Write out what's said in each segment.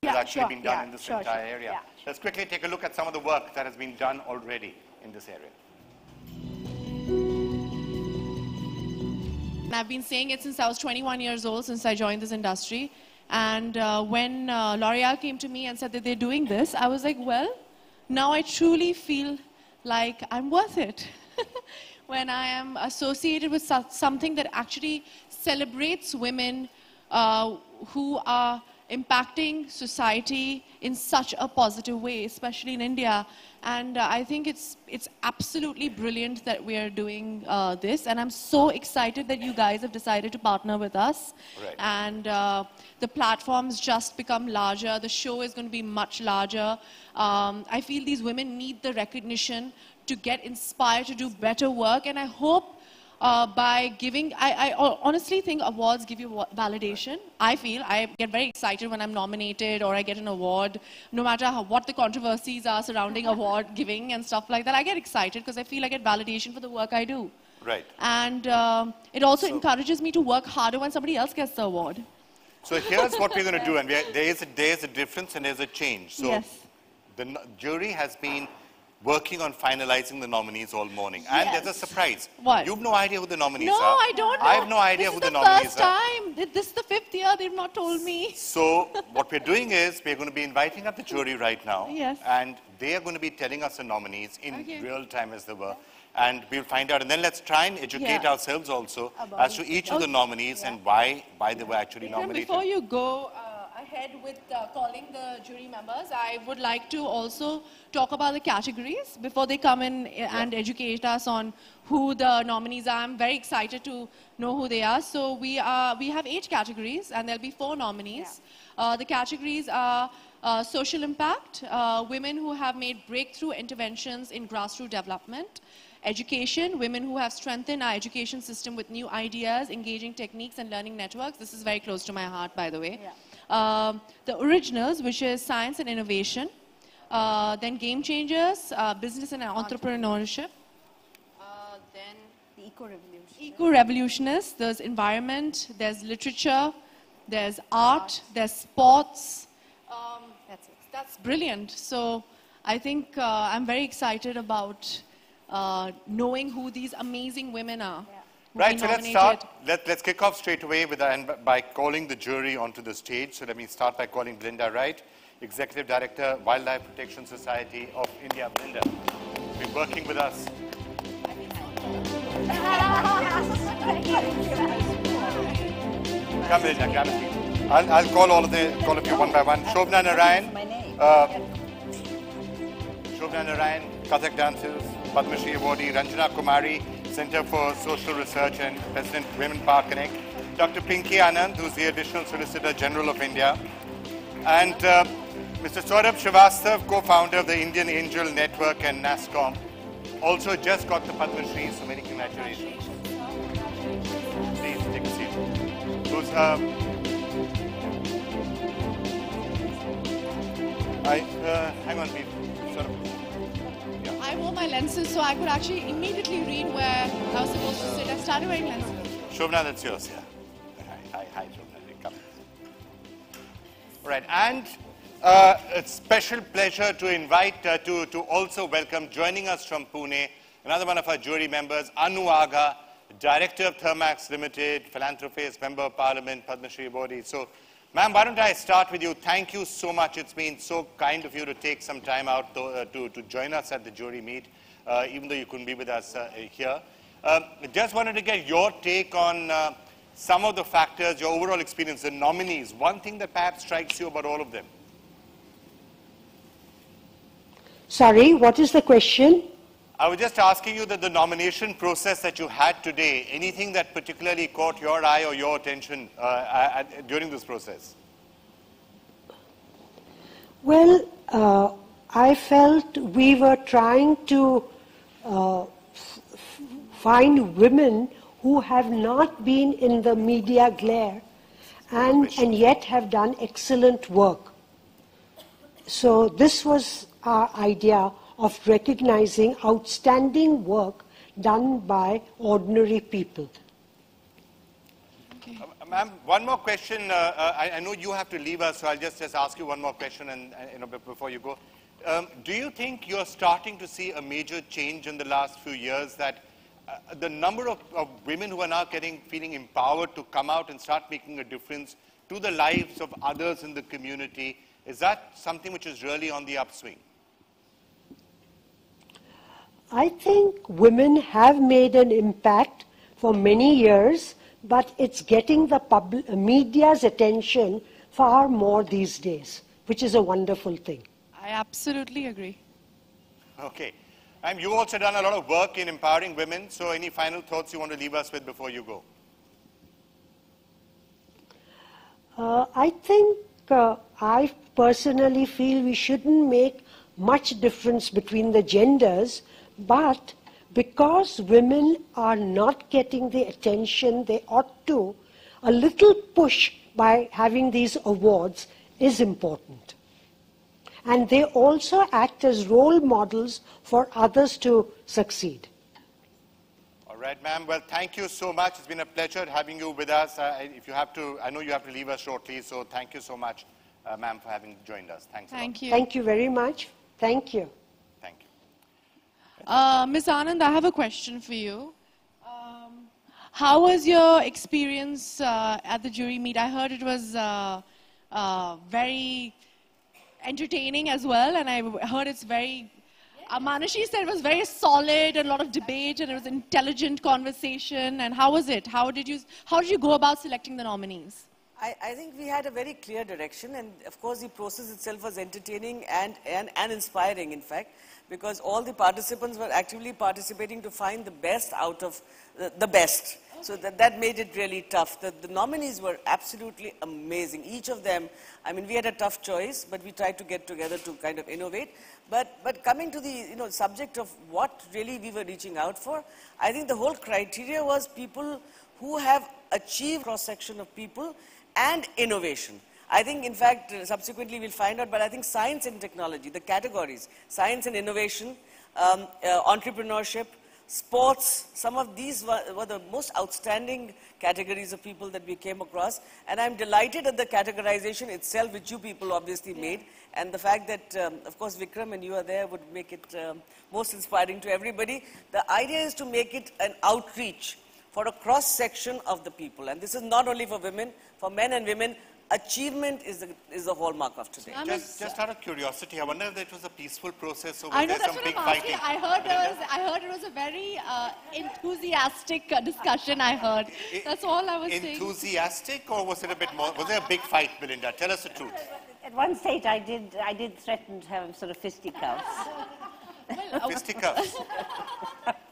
has actually been done in this entire area. Yeah, sure. Let's quickly take a look at some of the work that has been done already in this area. I've been saying it since I was 21 years old, since I joined this industry. And when L'Oreal came to me and said that they're doing this, I was like, well, now I truly feel like I'm worth it. When I am associated with something that actually celebrates women who are impacting society in such a positive way, especially in India. And I think it's absolutely brilliant that we are doing this. And I'm so excited that you guys have decided to partner with us. Right. And the platform's just become larger. The show is going to be much larger. I feel these women need the recognition to get inspired to do better work. And I hope by giving, I honestly think awards give you validation. I feel I get very excited when I'm nominated or I get an award, no matter what the controversies are surrounding award giving and stuff like that. I get excited because I feel I get validation for the work I do. Right. And it also encourages me to work harder when somebody else gets the award. So here's what we're going to do, and there is a difference and there's a change. So yes. The jury has been working on finalizing the nominees all morning. And there's a surprise. What? You have no idea who the nominees no, are. No, I don't know. I have no idea who the nominees are. This is the 5th year. They've not told me. So what we're doing is we're going to be inviting up the jury right now. Yes. And they are going to be telling us the nominees in real time as they were. And we'll find out. And then let's try and educate ourselves also as to each of the nominees and why they were actually nominated. Before you go ahead with calling the jury members, I would like to also talk about the categories before they come in and educate us on who the nominees are. I'm very excited to know who they are. So we have 8 categories and there'll be 4 nominees. The categories are social impact, women who have made breakthrough interventions in grassroots development, education, women who have strengthened our education system with new ideas, engaging techniques and learning networks. This is very close to my heart, by the way. The originals, which is science and innovation. Then game changers, business and entrepreneurship. Then the eco-revolution. Eco-revolutionists, there's environment, there's literature, there's art, there's sports. That's it. That's brilliant. So I think I'm very excited about knowing who these amazing women are. Right, so let's start. Let's kick off straight away by calling the jury onto the stage. So let me start by calling Belinda Wright, Executive Director, Wildlife Protection Society of India. Belinda, been working with us. Come, Belinda, grab a seat. I'll call all of you one by one. Shobna Narayan. Shobna Narayan, Kathak dancers, Padma Shri awardee, Ranjana Kumari, Center for Social Research and President Women Power Connect, Dr. Pinky Anand, who's the Additional Solicitor General of India, and Mr. Sonam Srivastav, co-founder of the Indian Angel Network and NASCOM, also just got the Padma Shri, so many congratulations. Please take a seat. Who's, hang on, please. I wore my lenses so I could actually immediately read where I was supposed to sit. I started wearing lenses. Shobna, that's yours. Hi, Shobna. Come. All right, and a special pleasure to invite, to also welcome, joining us from Pune, another one of our jury members, Anu Aga, Director of Thermax Limited, philanthropist, Member of Parliament, Padma Shri awardee. So, ma'am, why don't I start with you? Thank you so much. It's been so kind of you to take some time out to join us at the jury meet, even though you couldn't be with us here. Just wanted to get your take on some of the factors, your overall experience, the nominees. One thing that perhaps strikes you about all of them. Sorry, what is the question? I was just asking you that the nomination process that you had today, anything that particularly caught your eye or your attention during this process? Well, I felt we were trying to find women who have not been in the media glare and yet have done excellent work. So this was our idea of recognizing outstanding work done by ordinary people. Okay. Ma'am, one more question. I know you have to leave us, so I'll just ask you one more question and before you go. Do you think you're starting to see a major change in the last few years that the number of women who are now feeling empowered to come out and start making a difference to the lives of others in the community, is that something which is really on the upswing? I think women have made an impact for many years, but it's getting the media's attention far more these days, which is a wonderful thing. I absolutely agree. Okay. And you've also done a lot of work in empowering women, so any final thoughts you want to leave us with before you go? I think I personally feel we shouldn't make much difference between the genders, but because women are not getting the attention they ought to, a little push by having these awards is important. And they also act as role models for others to succeed. All right, ma'am. Well, thank you so much. It's been a pleasure having you with us. If you have to, I know you have to leave us shortly, so thank you so much, ma'am, for having joined us. Thanks a lot. Thank you. Thank you very much. Thank you. Thank you. Ms. Anand, I have a question for you. How was your experience at the jury meet? I heard it was very entertaining as well, and I heard it's very, Manashi said it was very solid and a lot of debate and it was intelligent conversation. And how was it? How did you go about selecting the nominees? I think we had a very clear direction, and of course the process itself was entertaining and inspiring, in fact, because all the participants were actively participating to find the best out of the best. So that made it really tough. The nominees were absolutely amazing. Each of them, I mean, we had a tough choice, but we tried to get together to kind of innovate. But coming to the subject of what really we were reaching out for, I think the whole criteria was people who have achieved cross-section of people and innovation. I think, in fact, subsequently we'll find out, but I think science and technology, the categories, science and innovation, entrepreneurship, sports, some of these were the most outstanding categories of people that we came across. And I'm delighted at the categorization itself, which you people obviously made. And the fact that, of course, Vikram and you are there would make it most inspiring to everybody. The idea is to make it an outreach for a cross-section of the people. And this is not only for women, for men and women. Achievement is the hallmark of today. Just out of curiosity, I wonder if it was a peaceful process or I was know, there that's some what big I'm asking. fighting? I heard it was a very enthusiastic discussion, I heard. That's all I was saying. Enthusiastic, or was it a bit more? Was there a big fight, Belinda? Tell us the truth. At one stage, I did threaten to have sort of fisticuffs. Fisticuffs.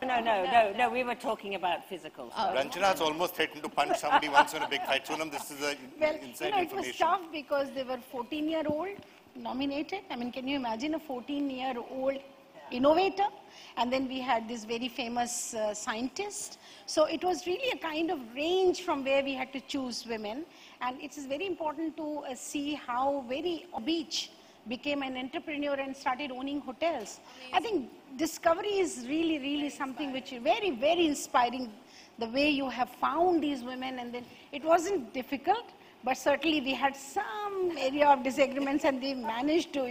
No, we were talking about physical stuff. Ranjana's almost threatened to punch somebody once in a big fight. Sonam, this is inside it was information. tough because they were 14-year-old nominated. I mean, can you imagine a 14-year-old innovator? And then we had this very famous scientist. So it was really a kind of range from where we had to choose women. And it is very important to see how very beach became an entrepreneur and started owning hotels. I think discovery is really, really something which is very, very inspiring, the way you have found these women. And then it wasn't difficult, but certainly we had some area of disagreements and they managed to,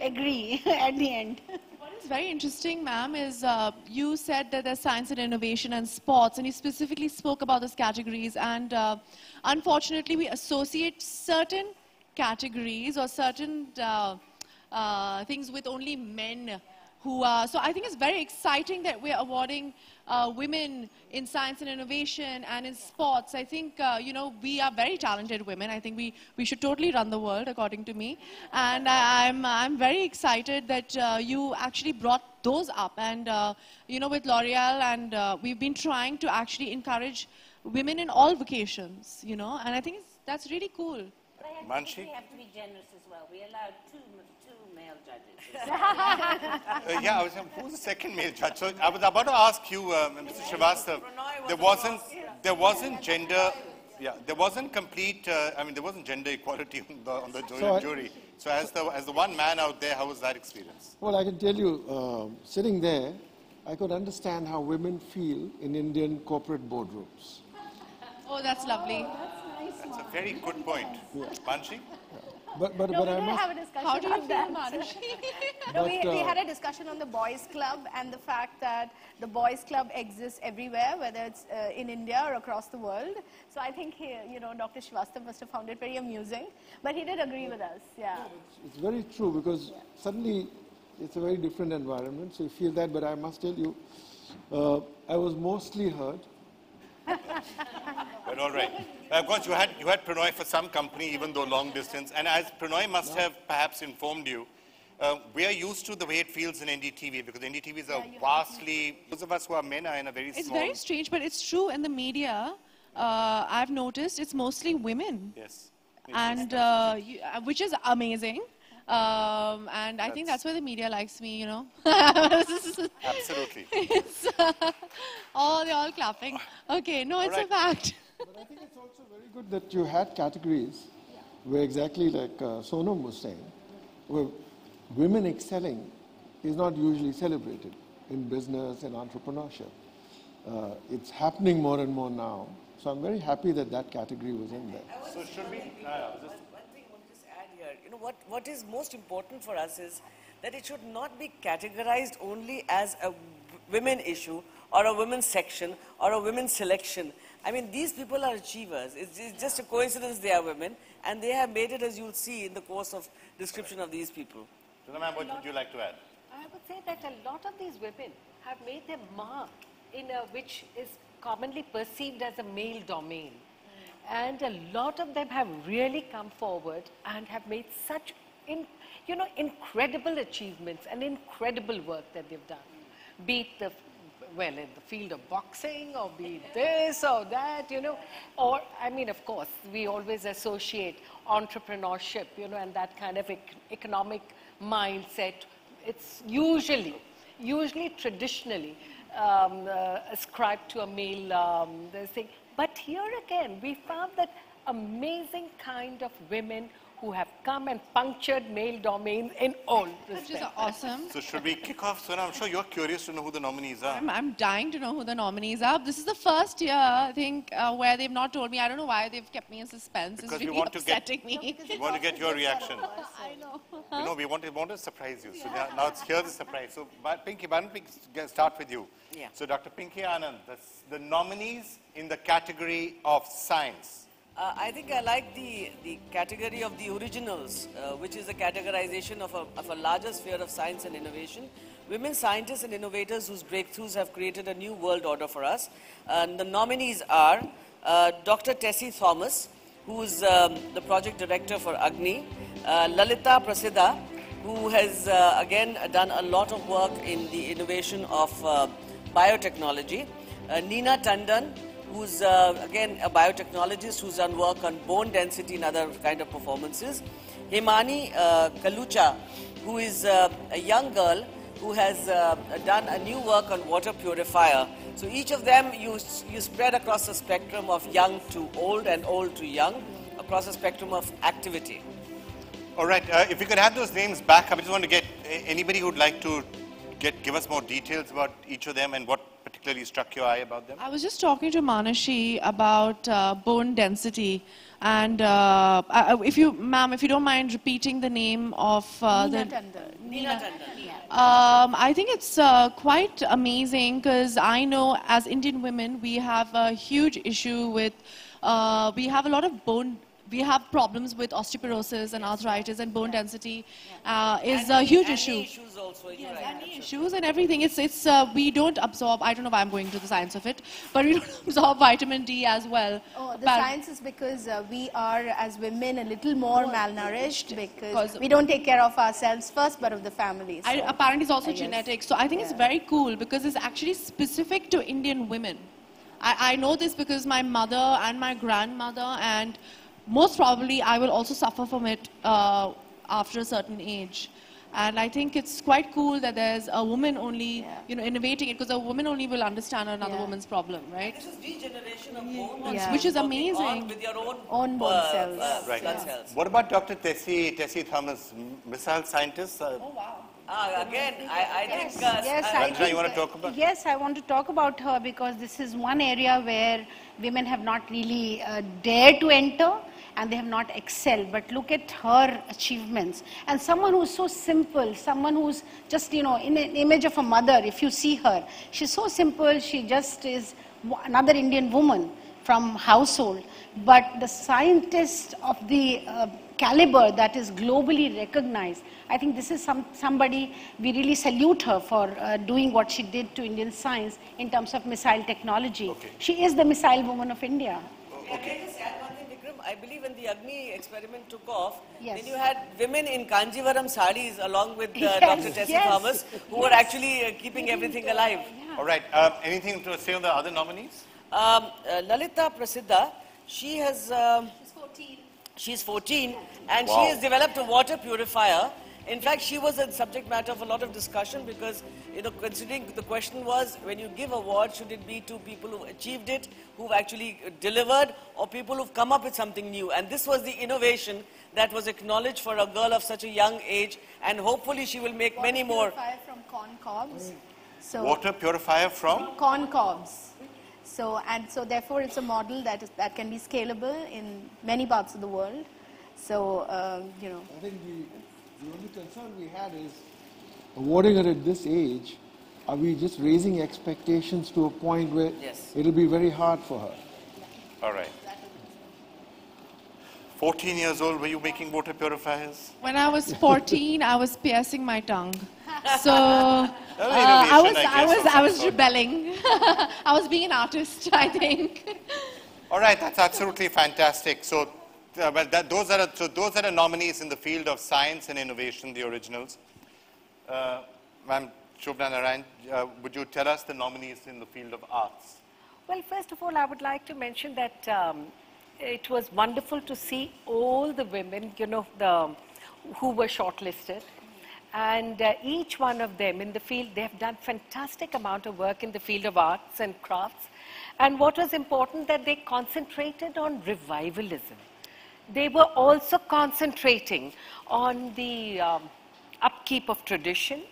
agree at the end. What is very interesting, ma'am, is you said that there's science and innovation and sports, and you specifically spoke about those categories. And unfortunately, we associate certain categories or certain things with only men who are, so I think it's very exciting that we're awarding women in science and innovation and in sports. I think, we are very talented women. I think we should totally run the world, according to me. And I'm very excited that you actually brought those up. And, with L'Oreal, and we've been trying to actually encourage women in all vocations, and I think that's really cool. Manshi? We have to be generous as well. We allowed two male judges. Yeah, who's the second male judge? So I was about to ask you, Mr. Srivastava, there wasn't gender, there wasn't complete, there wasn't gender equality on the jury. So as the one man out there, how was that experience? Well, I can tell you, sitting there, I could understand how women feel in Indian corporate boardrooms. Oh, that's lovely. That's a very good point. Manshi? But No, we I did must. have a discussion How do you on feel, that. Manushi? No, we had a discussion on the boys' club and the fact that the boys' club exists everywhere, whether it's in India or across the world. So I think Dr. Srivastava must have found it very amusing, but he did agree with us. Yeah. It's very true because suddenly it's a very different environment. So you feel that, but I must tell you, I was mostly hurt. But all right. Of course, you had Pranoy for some company, even though long distance. And as Pranoy must have perhaps informed you, we are used to the way it feels in NDTV because NDTV is a vastly, those of us who are men are in a very It's small. very strange, but it's true in the media. I've noticed it's mostly women. Yes. And which is amazing. And I think that's why the media likes me, you know. Absolutely. Oh, they're all clapping. Okay, no, it's a fact. But I think it's also very good that you had categories where exactly like Sonam was saying, where women excelling is not usually celebrated in business and entrepreneurship. It's happening more and more now. So I'm very happy that that category was in there. So should we? One thing I want to just add here, what is most important for us is that it should not be categorized only as a women issue or a women's section or a women's selection. I mean, these people are achievers. It's just a coincidence they are women, and they have made it, as you'll see in the course of description of these people. Sonam, what would you like to add? I would say that a lot of these women have made their mark in a, which is commonly perceived as a male domain. And a lot of them have really come forward and have made such incredible achievements and incredible work that they've done. Be it in the field of boxing, or be it this or that, or, I mean, of course, we always associate entrepreneurship, and that kind of economic mindset. It's usually traditionally ascribed to a male thing. But here again, we found that amazing kind of women who have come and punctured male domains in all respects. Which is awesome. So should we kick off? Sonam, I'm sure you're curious to know who the nominees are. I'm dying to know who the nominees are. This is the first year, I think, where they've not told me. I don't know why they've kept me in suspense. Because it's we really want to upsetting me. We want to get your reaction. I know. You know, we want to surprise you. So now here's the surprise. So, Pinky, why don't we start with you? Yeah. So, Dr. Pinky Anand, the nominees in the category of science. I think I like the category of the originals, which is a categorization of a larger sphere of science and innovation. Women scientists and innovators whose breakthroughs have created a new world order for us. And the nominees are Dr. Tessie Thomas, who is the project director for Agni, Lalita Prasiddha, who has again done a lot of work in the innovation of biotechnology, Neena Tandon, who's again a biotechnologist who's done work on bone density and other kind of performances. Himani Kalucha, who is a young girl who has done a new work on water purifier. So each of them you spread across the spectrum of young to old and old to young, across the spectrum of activity. All right, if we could have those names back, I just want to get anybody who'd like to give us more details about each of them and what particularly struck your eye about them. I was just talking to Manashi about bone density, and if you don't mind repeating the name of Neena Tandon. Neena Tandon. I think it's quite amazing because I know as Indian women we have a huge issue with we have a lot of we have problems with osteoporosis and arthritis, and bone density is a huge issue. Issues also, Issues and everything. It's we don't absorb. I don't know why I'm going to the science of it, but we don't absorb vitamin D as well. Oh, the science is because we are, as women, a little more malnourished because we don't take care of ourselves first, but of the family. So. Apparently, it's also genetic. So I think it's very cool because it's actually specific to Indian women. I know this because my mother and my grandmother, and most probably I will also suffer from it after a certain age. And I think it's quite cool that there's a woman only, innovating it, because a woman only will understand another woman's problem, right? This is degeneration of bone, which is amazing. with your own bone cells. Blood cells. What about Dr. Tessie Thomas, missile scientist? Oh wow. Again, I think... Yes, I Ranjana, think, you want to talk about? yes, I want to talk about her because this is one area where women have not really dared to enter and they have not excelled. But look at her achievements. And someone who's so simple, someone who's just, in an image of a mother, if you see her, she's so simple, she just is another Indian woman from household. But the scientist of the caliber that is globally recognized, I think this is somebody, we really salute her for doing what she did to Indian science in terms of missile technology. Okay. She is the missile woman of India. Okay. Can I just add one thing, Vikram? I believe when the Agni experiment took off, Yes. then you had women in Kanjivaram saris along with Yes, Dr. Tessie yes. Thomas, who were actually keeping everything alive. All right. Anything to say on the other nominees? Lalita Prasiddha, she has... she's 14 and she has developed a water purifier. In fact, she was a subject matter of a lot of discussion because, considering the question was, when you give award, should it be to people who achieved it, who've actually delivered, or people who've come up with something new? And this was the innovation that was acknowledged for a girl of such a young age, and hopefully she will make many more. Water purifier from corn cobs. So Water purifier from? corn cobs. So therefore it's a model that can be scalable in many parts of the world. So I think the only concern we had is awarding her at this age, are we just raising expectations to a point where it'll be very hard for her? All right. 14 years old, were you making water purifiers? When I was 14, I was piercing my tongue. So I was rebelling. I was being an artist, I think. All right, that's absolutely fantastic. So, those are the nominees in the field of science and innovation, the originals. Ma'am Shobna Narayan, would you tell us the nominees in the field of arts? Well, first of all, I would like to mention that it was wonderful to see all the women, who were shortlisted. And each one of them in the field, they have done fantastic amount of work in the field of arts and crafts. And what was important, that they concentrated on revivalism. They were also concentrating on the upkeep of tradition.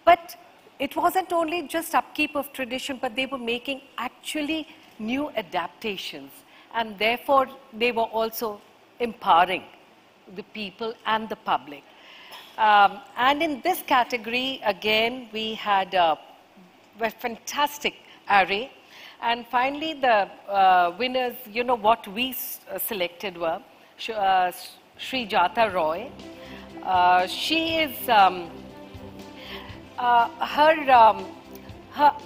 But it wasn't only just upkeep of tradition, but they were making actually new adaptations. And therefore, they were also empowering the people and the public. And in this category, again, we had a fantastic array. And finally, the winners, what we selected were Sri Jata Roy. She is, her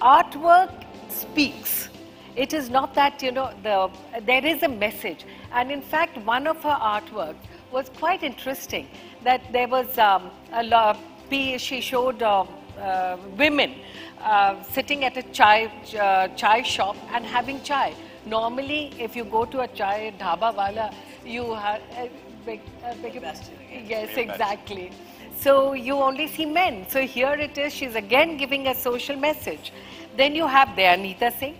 artwork speaks. It is not that, there is a message. And in fact, one of her artworks was quite interesting, that there was she showed women sitting at a chai shop and having chai. Normally, if you go to a chai dhaba wala, you have... yes, exactly. So you only see men. So here it is, she's again giving a social message. Then you have Dayanita Singh,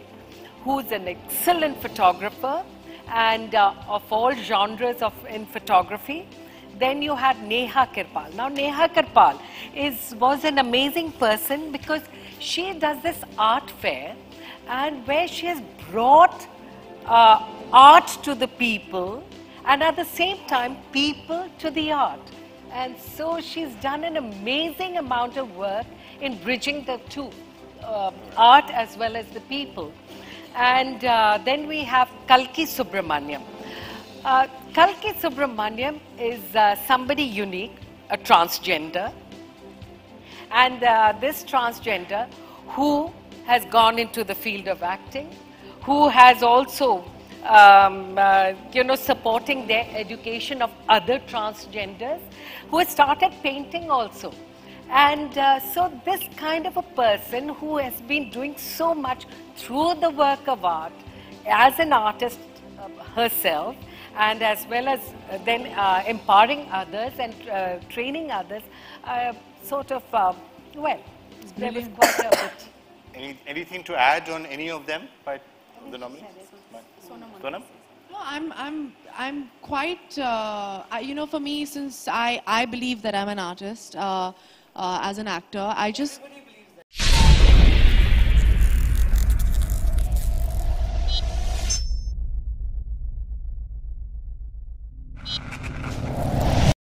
who's an excellent photographer and of all genres in photography. Then you had Neha Kirpal. Now Neha Kirpal was an amazing person because she does this art fair, and where she has brought art to the people and at the same time people to the art. And so she's done an amazing amount of work in bridging the two, art as well as the people. And then we have Kalki Subramaniam. Kalki Subramaniam is somebody unique, a transgender. And this transgender who has gone into the field of acting, who has also, supporting their education of other transgenders, who has started painting also. And so this kind of a person who has been doing so much through the work of art as an artist herself, and as well as then empowering others and training others, there was quite a bit. Anything to add on any of them by the nominees? Sonam? No, I'm quite, for me, since I believe that I'm an artist, as an actor. I just... Everybody